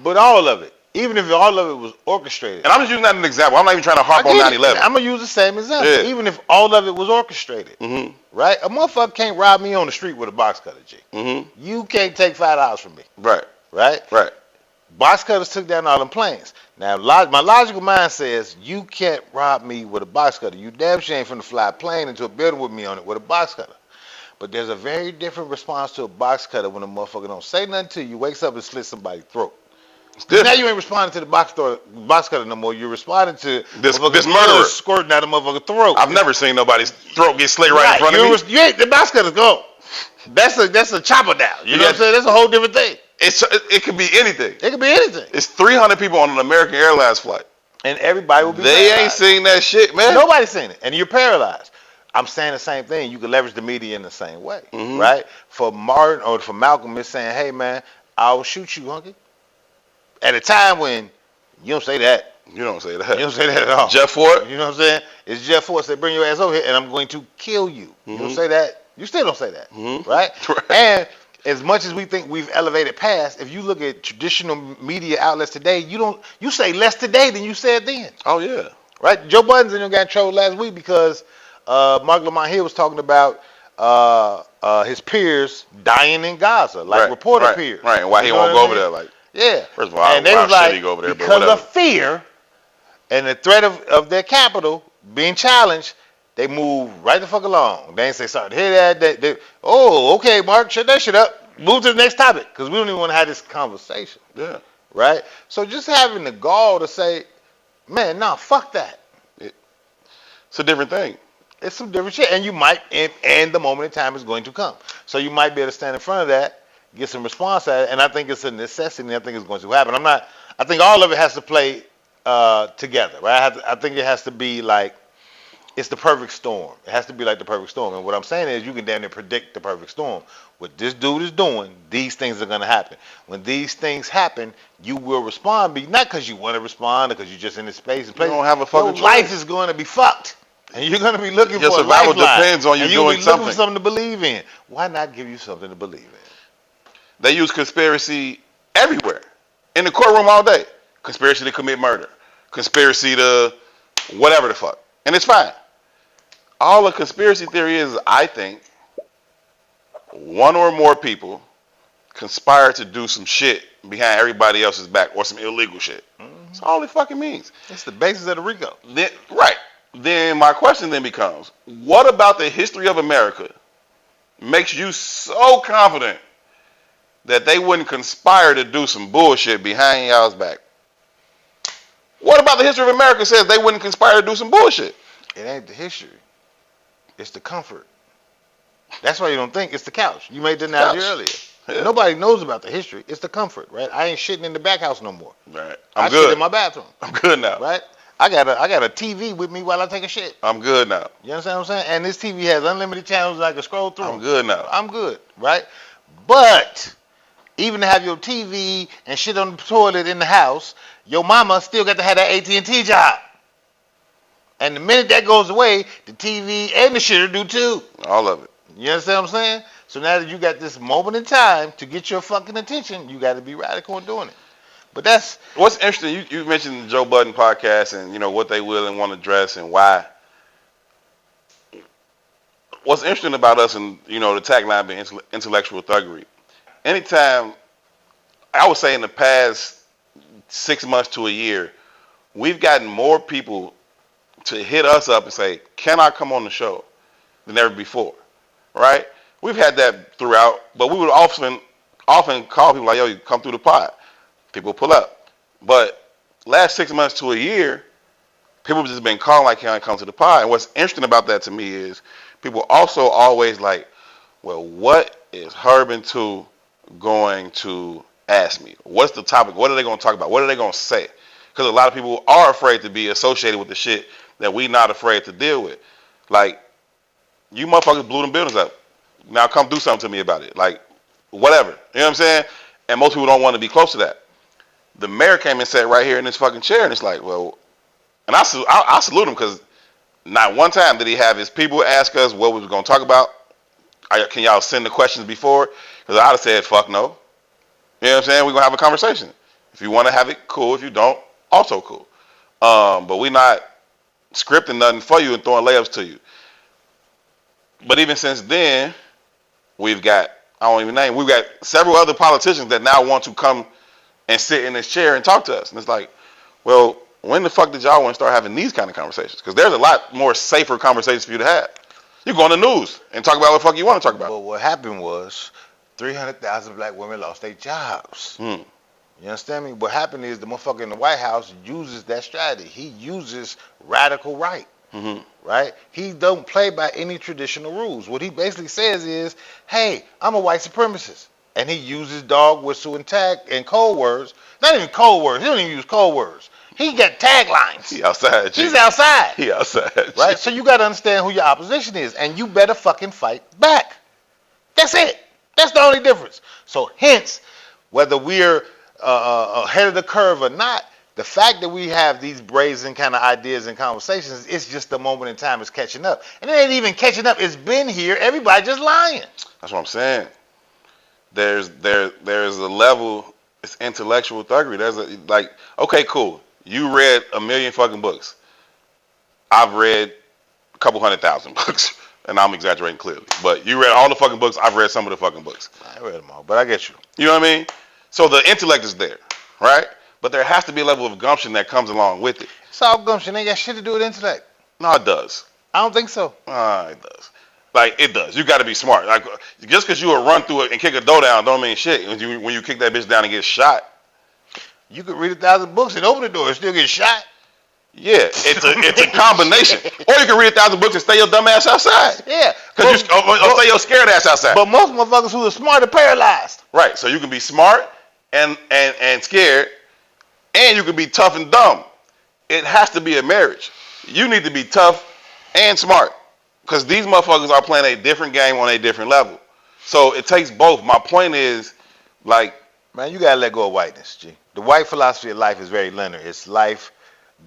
But all of it. Even if all of it was orchestrated. And I'm just using that as an example. I'm not even trying to harp on 9/11. I'm going to use the same example. Yeah. Even if all of it was orchestrated. Mm-hmm. Right? A motherfucker can't rob me on the street with a box cutter, G. Mm-hmm. You can't take $5 from me. Right. Right? Right. Box cutters took down all them planes. Now, my logical mind says you can't rob me with a box cutter. You damn sure ain't finna fly a plane into a building with me on it with a box cutter. But there's a very different response to a box cutter when a motherfucker don't say nothing to you, wakes up and slits somebody's throat. Now you ain't responding to the box cutter no more. You're responding to this murderer squirting out of motherfucker's throat. I've never seen nobody's throat get slit right in front of me. The box cutter's gone. That's a chopper now. You know what I'm saying? That's a whole different thing. It could be anything. It could be anything. It's 300 people on an American Airlines flight. And everybody will be They paralyzed. ain't seen that shit, man. Nobody's seen it. And you're paralyzed. I'm saying the same thing. You can leverage the media in the same way, right? For Martin or for Malcolm, it's saying, hey, man, I'll shoot you, hunky. At a time when you don't say that. You don't say that. You don't say that at all. Jeff Ford? You know what I'm saying? It's Jeff Ford say, bring your ass over here and I'm going to kill you. You don't say that. You still don't say that, right? And as much as we think we've elevated past, if you look at traditional media outlets today, you say less today than you said then. Oh, yeah. Right? Joe Budden's in got trolled last week because Mark Lamont Hill was talking about his peers dying in Gaza, like reporter peers. Right, and why he won't go over there, like. Yeah. First of all, and they was like, go over there, because of fear and the threat of their capital being challenged, they move right the fuck along. They ain't say sorry to hear that. Okay, Mark, shut that shit up. Move to the next topic because we don't even want to have this conversation. Yeah. Right? So just having the gall to say, man, nah, fuck that. It's a different thing. It's some different shit. And you might, and the moment in time is going to come. So you might be able to stand in front of that, get some response at it, and I think it's a necessity, and I think it's going to happen. I think all of it has to play together, right? I think it has to be like, it's the perfect storm. It has to be like the perfect storm. And what I'm saying is you can damn near predict the perfect storm. What this dude is doing, these things are going to happen. When these things happen, you will respond, but not because you want to respond or because you're just in this space. You don't have a fucking choice. Life is going to be fucked. And you're going to be looking for a lifeline. Your survival depends on you doing something. Looking for something to believe in. Why not give you something to believe in? They use conspiracy everywhere. In the courtroom all day. Conspiracy to commit murder. Conspiracy to whatever the fuck. And it's fine. All a conspiracy theory is, I think, one or more people conspire to do some shit behind everybody else's back or some illegal shit. That's all it fucking means. It's the basis of the RICO. Right. Then my question then becomes, what about the history of America makes you so confident that they wouldn't conspire to do some bullshit behind y'all's back? What about the history of America says they wouldn't conspire to do some bullshit? It ain't the history. It's the comfort. That's why you don't think it's the couch. You made the analogy earlier. Yeah. Nobody knows about the history. It's the comfort, right? I ain't shitting in the back house no more. Right. I shit in my bathroom. I'm good now. Right? I got a TV with me while I take a shit. I'm good now. You understand what I'm saying? And this TV has unlimited channels I can scroll through. I'm good now. I'm good, right? But even to have your TV and shit on the toilet in the house, your mama still got to have that AT&T job. And the minute that goes away, the TV and the shit will do too. All of it. You understand what I'm saying? So now that you got this moment in time to get your fucking attention, you got to be radical in doing it. But that's what's interesting. You mentioned the Joe Budden podcast and what they will and want to address and why. What's interesting about us and the tagline being intellectual thuggery. Anytime, I would say in the past 6 months to a year, we've gotten more people to hit us up and say, "Can I come on the show?" than ever before, right? We've had that throughout, but we would often call people like, "Yo, you come through the pod." People pull up. But last 6 months to a year, people have just been calling like, "Can I come to the pod?" And what's interesting about that to me is people also always like, well, what is Herb Tou going to ask me? What's the topic? What are they going to talk about? What are they going to say? Because a lot of people are afraid to be associated with the shit that we not afraid to deal with. Like, you motherfuckers blew them buildings up. Now come do something to me about it. Like, whatever. You know what I'm saying? And most people don't want to be close to that. The mayor came and sat right here in this fucking chair, and it's like, well, and I salute him because not one time did he have his people ask us what we was going to talk about. Can y'all send the questions before? Because I'd have said, fuck no. You know what I'm saying? We're going to have a conversation. If you want to have it, cool. If you don't, also cool. But we not scripting nothing for you and throwing layups to you. But even since then, we've got several other politicians that now want to come and sit in this chair and talk to us. And it's like, well, when the fuck did y'all want to start having these kind of conversations? Because there's a lot more safer conversations for you to have. You go on the news and talk about what the fuck you want to talk about. But what happened was 300,000 black women lost their jobs. You understand me? What happened is the motherfucker in the White House uses that strategy. He uses radical right. Right? He don't play by any traditional rules. What he basically says is, hey, I'm a white supremacist. And he uses dog, whistle, and tag and code words. Not even code words. He don't even use code words. He got taglines. He outside. G. He's outside. He outside. Right? So you got to understand who your opposition is. And you better fucking fight back. That's it. That's the only difference. So hence, whether we're ahead of the curve or not, the fact that we have these brazen kind of ideas and conversations, it's just the moment in time it's catching up. And it ain't even catching up. It's been here. Everybody just lying. That's what I'm saying. There's a level, it's intellectual thuggery. Okay, cool. You read 1 million fucking books. I've read a couple 100,000 books. And I'm exaggerating clearly. But you read all the fucking books. I've read some of the fucking books. I read them all, but I get you. You know what I mean? So the intellect is there, right? But there has to be a level of gumption that comes along with it. It's all gumption. Ain't got shit to do with intellect. No, it does. I don't think so. It does. Like, it does. You got to be smart. Like, just because you will run through it and kick a door down don't mean shit. When you kick that bitch down and get shot. You could read 1,000 books and open the door and still get shot. Yeah, it's a combination. Or you can read 1,000 books and stay your dumb ass outside. Yeah. Or stay your scared ass outside. But most motherfuckers who are smart are paralyzed. Right. So you can be smart and scared, and you can be tough and dumb. It has to be a marriage. You need to be tough and smart. Because these motherfuckers are playing a different game on a different level. So it takes both. My point is, like... Man, you got to let go of whiteness, G. The white philosophy of life is very linear. It's life,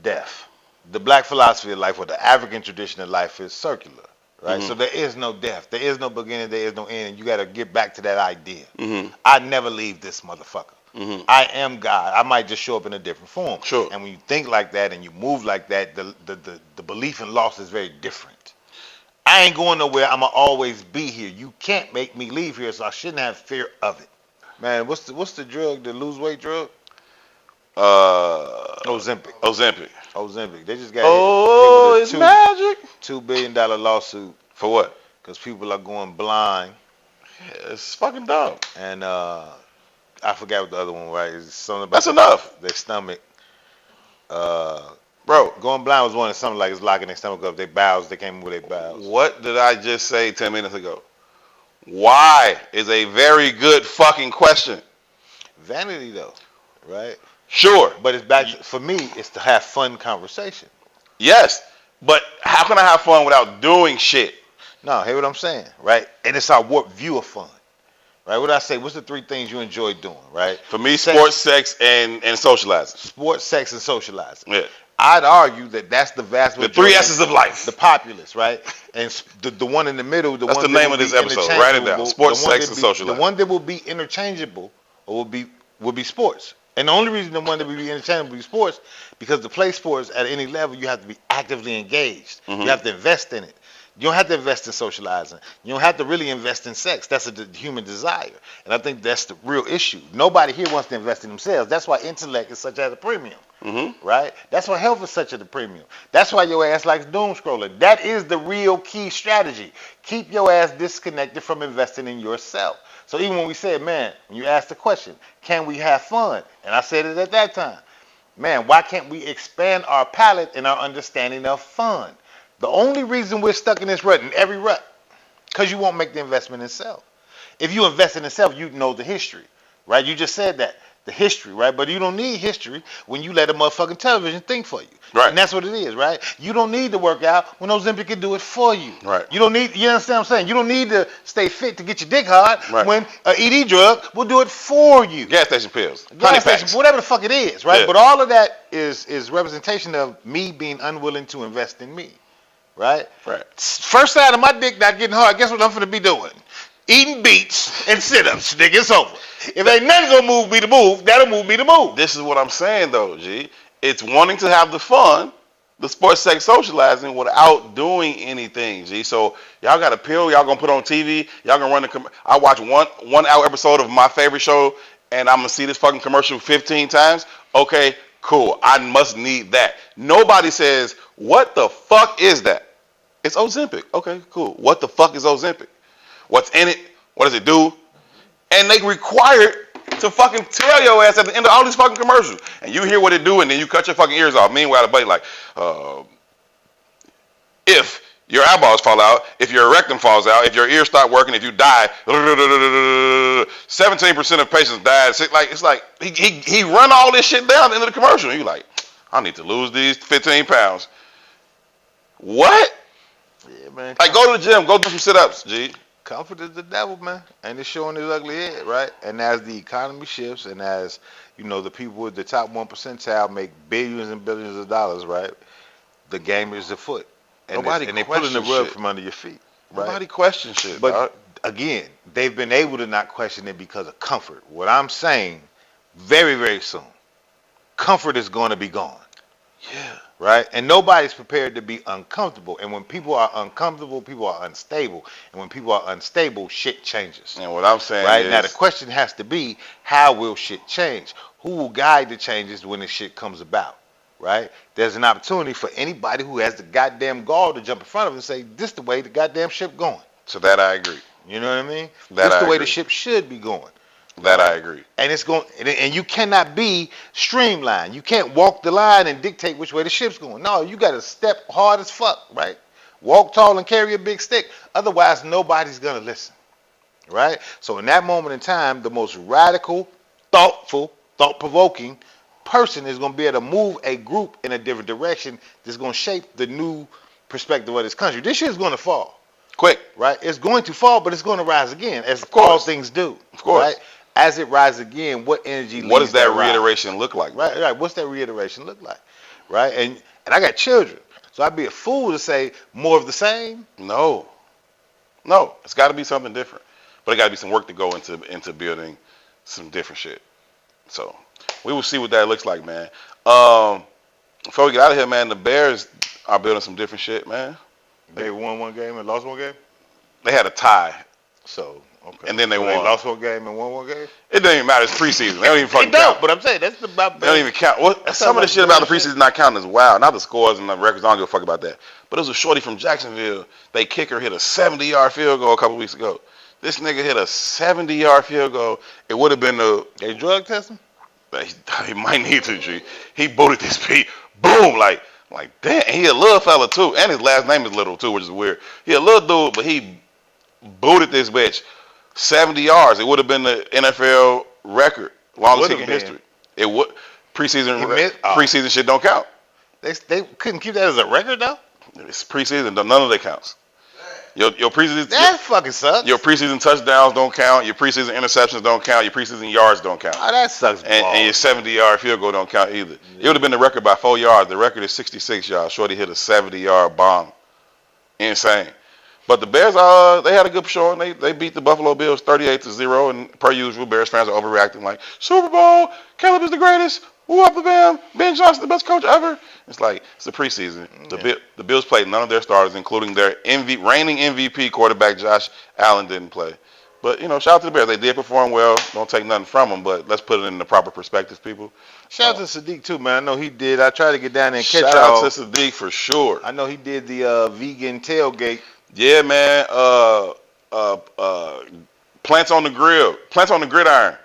death. The black philosophy of life, or the African tradition of life, is circular, right? So there is no death. There is no beginning. There is no end. And you got to get back to that idea. I never leave this motherfucker. I am God. I might just show up in a different form. Sure. And when you think like that and you move like that, the belief in loss is very different. I ain't going nowhere. I'm going to always be here. You can't make me leave here, so I shouldn't have fear of it. Man, what's the drug, the lose weight drug? Ozempic. They just got hit with it's magic. $2 billion lawsuit. For what? Because people are going blind. Yeah, it's fucking dumb. And I forgot what the other one was. It's something about That's enough. Their stomach. Bro, going blind was one of something like it's locking their stomach up. Their bowels, they came in with their bowels. What did I just say 10 minutes ago? Why is a very good fucking question. Vanity though, right? Sure. But it's back to, for me, it's to have fun conversation. Yes. But how can I have fun without doing shit? No, hear what I'm saying, right? And it's our warped view of fun. Right? What did I say? What's the 3 things you enjoy doing, right? For me, sports, sex, and socializing. Sports, sex, and socializing. Yeah. I'd argue that that's the vast majority. The 3 S's of life. The populace, right? And the one in the middle, that's the name of this episode. Write it down. Sports, sex, and socializing. The one that will be interchangeable will be sports. And the only reason the one that will be interchangeable will be sports, because to play sports at any level, you have to be actively engaged. You have to invest in it. You don't have to invest in socializing. You don't have to really invest in sex. That's a human desire. And I think that's the real issue. Nobody here wants to invest in themselves. That's why intellect is such at a premium. Right? That's why health is such at a premium. That's why your ass likes doom scrolling. That is the real key strategy. Keep your ass disconnected from investing in yourself. So even when we said, man, when you asked the question, can we have fun? And I said it at that time. Man, why can't we expand our palate and our understanding of fun? The only reason we're stuck in this rut, in every rut, because you won't make the investment in self. If you invest in self, you know the history, right? You just said that, the history, right? But you don't need history when you let a motherfucking television think for you. Right. And that's what it is, right? You don't need to work out when Ozempic can do it for you. Right. You don't need, you understand what I'm saying? You don't need to stay fit to get your dick hard when an ED drug will do it for you. Gas station pills. Gas station, whatever the fuck it is, right? Yeah. But all of that is representation of me being unwilling to invest in me. Right? First side of my dick not getting hard, guess what I'm finna be doing? Eating beets and sit-ups, nigga. It's over. If ain't nothing gonna move me to move, that'll move me to move. This is what I'm saying though, G. It's wanting to have the fun, the sports sex socializing without doing anything, G. So y'all got a pill y'all gonna put on TV. Y'all gonna run the. I watch one hour episode of my favorite show, and I'm gonna see this fucking commercial 15 times. Okay, cool. I must need that. Nobody says, what the fuck is that? It's Ozempic. Okay, cool. What the fuck is Ozempic? What's in it? What does it do? And they require to fucking tell your ass at the end of all these fucking commercials. And you hear what it do, and then you cut your fucking ears off. Meanwhile, the buddy like, if your eyeballs fall out, if your rectum falls out, if your ears stop working, if you die, 17% of patients died. It's like he run all this shit down at the end of the commercial. And you like, I need to lose these 15 pounds. What? Yeah, man. Like, go to the gym, go do some sit-ups, G. Comfort is the devil, man, and it's showing his ugly head, right? And as the economy shifts, and as the people with the top 1 percentile make billions and billions of dollars, right? The game is afoot, and they pulling the rug from under your feet, right? Nobody questions shit, but again, they've been able to not question it because of comfort. What I'm saying, very, very soon, comfort is going to be gone. Yeah. Right? And nobody's prepared to be uncomfortable. And when people are uncomfortable, people are unstable. And when people are unstable, shit changes. And what I'm saying right? is... Now, the question has to be, how will shit change? Who will guide the changes when the shit comes about? Right? There's an opportunity for anybody who has the goddamn gall to jump in front of it and say, this is the way the goddamn ship going. So that I agree. You know what I mean? This is the way the ship should be going. That I agree. And it's going, and you cannot be streamlined. You can't walk the line and dictate which way the ship's going. No, you got to step hard as fuck, right? Walk tall and carry a big stick. Otherwise, nobody's going to listen, right? So in that moment in time, the most radical, thoughtful, thought-provoking person is going to be able to move a group in a different direction that's going to shape the new perspective of this country. This shit is going to fall. Quick. Right? It's going to fall, but it's going to rise again, as all things do. Of course. Right? As it rises again, what energy? What does that reiteration look like? Right. What's that reiteration look like? Right. And I got children, so I'd be a fool to say more of the same. No. It's got to be something different, but it got to be some work to go into building some different shit. So we will see what that looks like, man. Before we get out of here, man, the Bears are building some different shit, man. They won one game and lost one game. They had a tie. So. Okay. And then they won. They lost one game and won one game? It doesn't even matter. It's preseason. They don't even fucking count. But I'm saying that's about. They don't even count. Some of the shit about the preseason not counting is wild. Not the scores and the records. I don't give a fuck about that. But it was a shorty from Jacksonville. They kicker hit a 70-yard field goal a couple weeks ago. This nigga hit a 70-yard field goal. It would have been They drug test him? He might need to, G. He booted this beat. Boom. Like, damn. He a little fella, too. And his last name is Little, too, which is weird. He a little dude, but he booted this bitch 70 yards. It would have been the NFL record, longest kick in history. It would. Preseason shit don't count. They couldn't keep that as a record, though? It's preseason. None of that counts. Your preseason. That fucking sucks. Your preseason touchdowns don't count. Your preseason interceptions don't count. Your preseason yards don't count. Oh, that sucks. And your 70-yard field goal don't count either. Yeah. It would have been the record by 4 yards. The record is 66 yards. Shorty hit a 70-yard bomb. Insane. But the Bears, they had a good showing. They beat the Buffalo Bills 38-0. And per usual, Bears fans are overreacting like, Super Bowl, Caleb is the greatest. Woo up the bam. Ben Johnson, the best coach ever. It's like, it's the preseason. Yeah. The Bills played none of their starters, including their reigning MVP quarterback, Josh Allen, didn't play. But, shout out to the Bears. They did perform well. Don't take nothing from them, but let's put it in the proper perspective, people. Shout out to Sadiq, too, man. I know he did. I tried to get down there and catch Shout out to Sadiq for sure. I know he did the vegan tailgate. Yeah, man. Plants on the grill. Plants on the gridiron.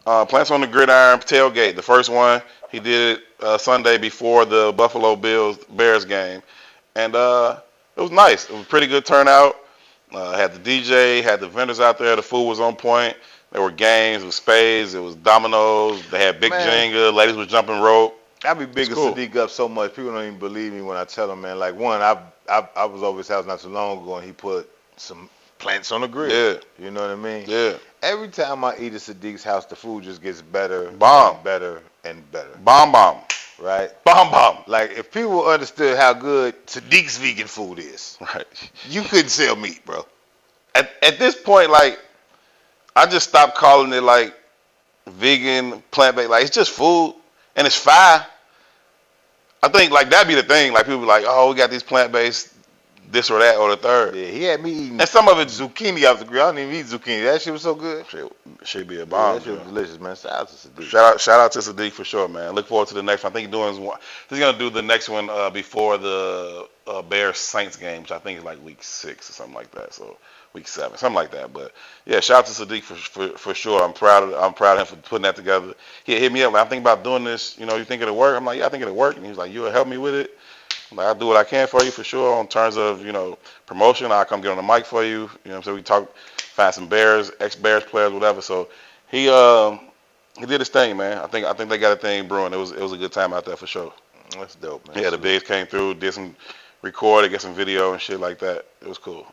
Plants on the gridiron tailgate. The first one, he did it Sunday before the Buffalo Bears game. And it was nice. It was a pretty good turnout. Had the DJ, had the vendors out there. The food was on point. There were games, it was spades, it was dominoes. They had big Jenga. Ladies was jumping rope. I be bigging Sadiq up so much. People don't even believe me when I tell them, man. Like, one, I was over his house not too long ago, and he put some plants on the grill. Yeah. You know what I mean? Yeah. Every time I eat at Sadiq's house, the food just gets better, and better, and better. Bomb. Right? Bomb. Like, if people understood how good Sadiq's vegan food is, right, you couldn't sell meat, bro. At this point, like, I just stopped calling it, like, vegan, plant-based. Like, it's just food, and it's fire. I think, like, that'd be the thing. Like, people be like, oh, we got these plant-based this or that or the third. Yeah, he had me eating and some of it zucchini off the grill. I don't even eat zucchini. That shit was so good. Should be a Yeah, bomb. that shit was delicious, man. Shout out to Sadiq. Shout out to Sadiq for sure, man. Look forward to the next one. I think he's gonna do the next one before the Bears Saints game, which I think is like week 6 or something like that. So week 7, something like that. But yeah, shout out to Sadiq for sure. I'm proud of him for putting that together. He hit me up like, I'm thinking about doing this. You think it'll work? I'm like, yeah, I think it'll work. And he's like, you'll help me with it. I'm like, I'll do what I can for you for sure. On terms of promotion, I'll come get on the mic for you. So we talk, find some Bears, ex-Bears players, whatever. So he did his thing, man. I think they got a thing brewing. It was a good time out there for sure. That's dope, man. Yeah, the bigs came through, did some recording, get some video and shit like that. It was cool.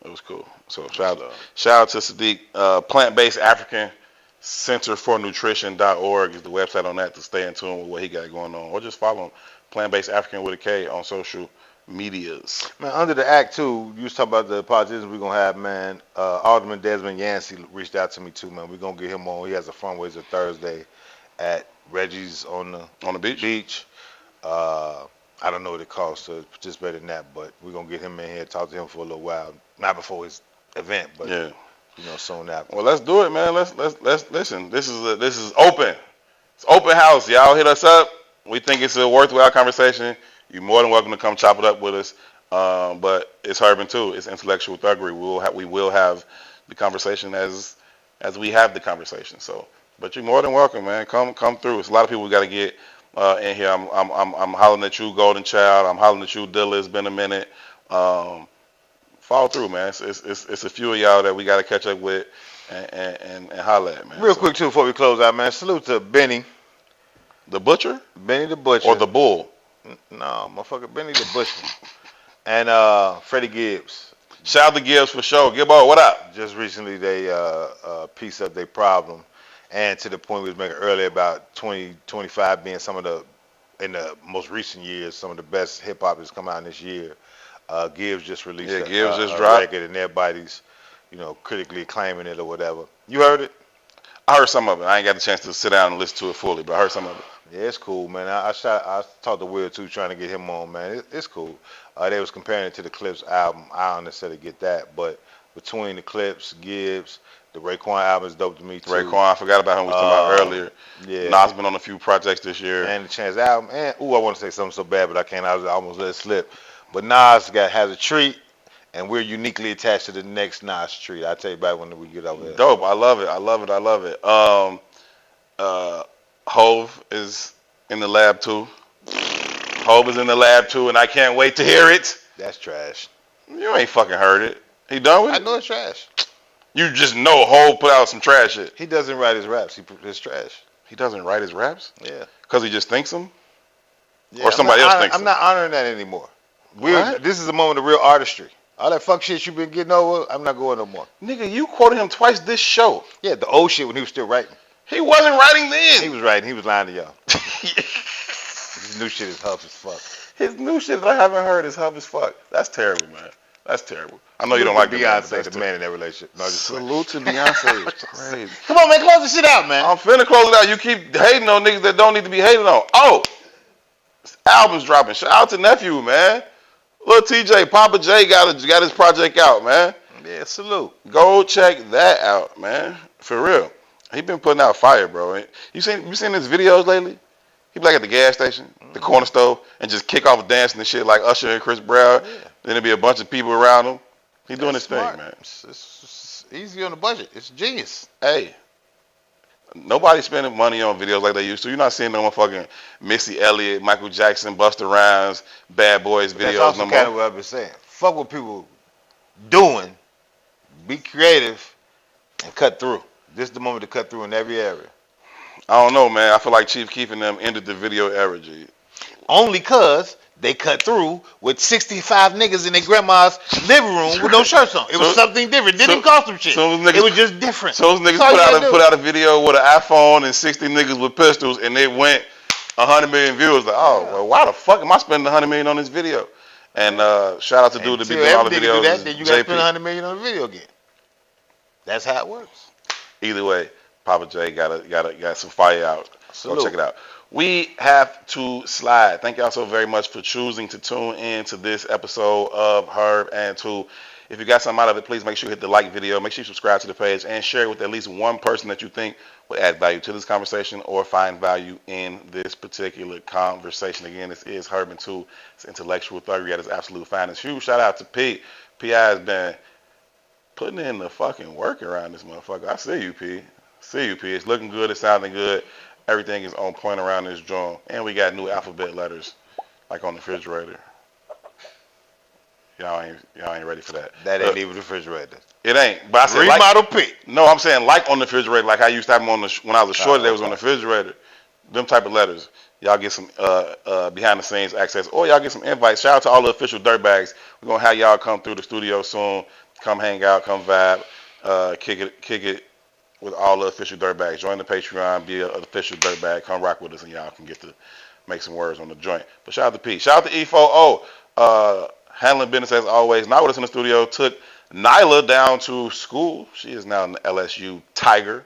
So shout out to Sadiq. Plant-based African Center for Nutrition.org is the website on that to stay in tune with what he got going on, or just follow him. Plant-based African with a K on social medias. Man, under the act too, you was talking about the politicians we're gonna have, man. Alderman Desmond Yancey reached out to me too, man. We're gonna get him on. He has a fundraiser Thursday at Reggie's on the beach. I don't know what it costs to participate in that, but we're gonna get him in here, talk to him for a little while. Not before his event, but yeah, soon after. Well, let's do it, man. Let's listen. This is open. It's open house. Y'all hit us up. We think it's a worthwhile conversation. You're more than welcome to come chop it up with us. But it's Herb Tou. It's intellectual thuggery. We will have the conversation as we have the conversation. So, but you're more than welcome, man. Come through. It's a lot of people we got to get in here. I'm hollering at you, Golden Child. I'm hollering at you, Dilla. It's been a minute. Follow through, man. It's a few of y'all that we got to catch up with and holler at, man. Real quick too, before we close out, man. Salute to Benny. The Butcher? Benny the Butcher. Or the Bull? No, motherfucker, Benny the Butcher. And Freddie Gibbs. Shout out to Gibbs for sure. Gibbo, what up? Just recently they pieced up their problem. And to the point we was making earlier about 2025 being in the most recent years, some of the best hip-hop that's come out this year. Gibbs just released a record, and everybody's, critically acclaiming it or whatever. You heard it? I heard some of it. I ain't got the chance to sit down and listen to it fully, but I heard some of it. Yeah, it's cool, man. I talked to Will too, trying to get him on, man. It's cool. They was comparing it to the Clips album. I don't necessarily get that, but between the Clips, Gibbs, the Raekwon album is dope to me too. Raekwon, I forgot about him. We was talking about earlier. Yeah. Nas been on a few projects this year. And the Chance album. And I want to say something so bad, but I can't. I almost let it slip. But Nas has a treat, and we're uniquely attached to the next Nas treat. I'll tell you about when we get over there. Dope. I love it. Hove is in the lab too. And I can't wait to hear it. That's trash. You ain't fucking heard it. He done with it? I know it's trash. You just know Hove put out some trash shit. He doesn't write his raps. It's trash. He doesn't write his raps? Yeah. Because he just thinks them? Yeah, or somebody else thinks I'm not honoring that anymore. This is a moment of real artistry. All that fuck shit you've been getting over, I'm not going no more. Nigga, you quoted him twice this show. Yeah, the old shit when he was still writing. He wasn't writing then. He was writing. He was lying to y'all. His new shit is huff as fuck. His new shit that I haven't heard is huff as fuck. That's terrible, man. That's terrible. I know you don't like Beyonce, the man in that relationship. No, salute to Beyonce. It's crazy. Come on, man, close the shit out, man. I'm finna close it out. You keep hating on niggas that don't need to be hated on. Oh, this album's dropping. Shout out to Nephew, man. Little TJ, Papa J got his project out, man. Yeah, salute. Go check that out, man. For real. He been putting out fire, bro. You seen his videos lately? He be like at the gas station, the corner store, and just kick off dancing and shit like Usher and Chris Brown. Yeah. Then there'll be a bunch of people around him. He doing his smart thing, man. It's easy on the budget. It's genius. Hey, nobody spending money on videos like they used to. You're not seeing no motherfucking Missy Elliott, Michael Jackson, Busta Rhymes, Bad Boys videos that's also no more. Kind of what I've been saying. Fuck what people doing. Be creative and cut through. This is the moment to cut through in every area. I don't know, man. I feel like Chief Keef and them ended the video era, G. Only cause they cut through with 65 niggas in their grandma's living room with no shirts on. It was something different. Didn't cost them shit. It was just different. So those niggas put out a video with an iPhone and 60 niggas with pistols, and it went 100 million views. Like, well, why the fuck am I spending 100 million on this video? And shout out to dude to be doing all the videos. Do that, then you got to spend 100 million on the video again. That's how it works. Either way, Papa J got some fire out. Salute. Go check it out. We have to slide. Thank y'all so very much for choosing to tune in to this episode of Herb Tou. If you got something out of it, please make sure you hit the like video. Make sure you subscribe to the page and share it with at least one person that you think would add value to this conversation or find value in this particular conversation. Again, this is Herb Tou. It's intellectual thuggery at its absolute finest. Huge shout out to Pete. P.I. has been putting in the fucking work around this motherfucker. I see you, P. See you, P. It's looking good. It's sounding good. Everything is on point around this joint. And we got new alphabet letters, like on the refrigerator. Y'all ain't ready for that. That ain't even the refrigerator. It ain't. But I said remodel like, P. No, I'm saying like on the refrigerator, like I used to have them on when I was a shorty. They was on the refrigerator. Them type of letters. Y'all get some behind the scenes access, or y'all get some invites. Shout out to all the official dirtbags. We're gonna have y'all come through the studio soon. Come hang out, come vibe, kick it with all the official dirtbags. Join the Patreon, be an official dirtbag. Come rock with us, and y'all can get to make some words on the joint. But shout out to P. Shout out to E4O. Handling business as always. Not with us in the studio. Took Nyla down to school. She is now an LSU Tiger.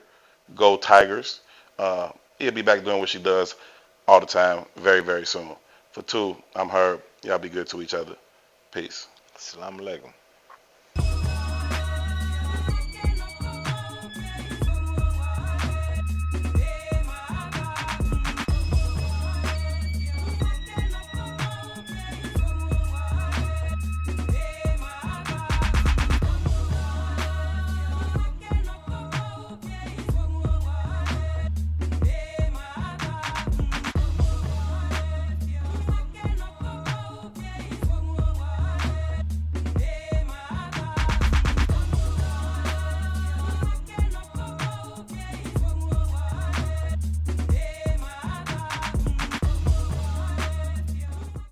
Go Tigers. He'll be back doing what she does all the time very, very soon. For Tou, I'm Herb. Y'all be good to each other. Peace. Assalamu alaikum.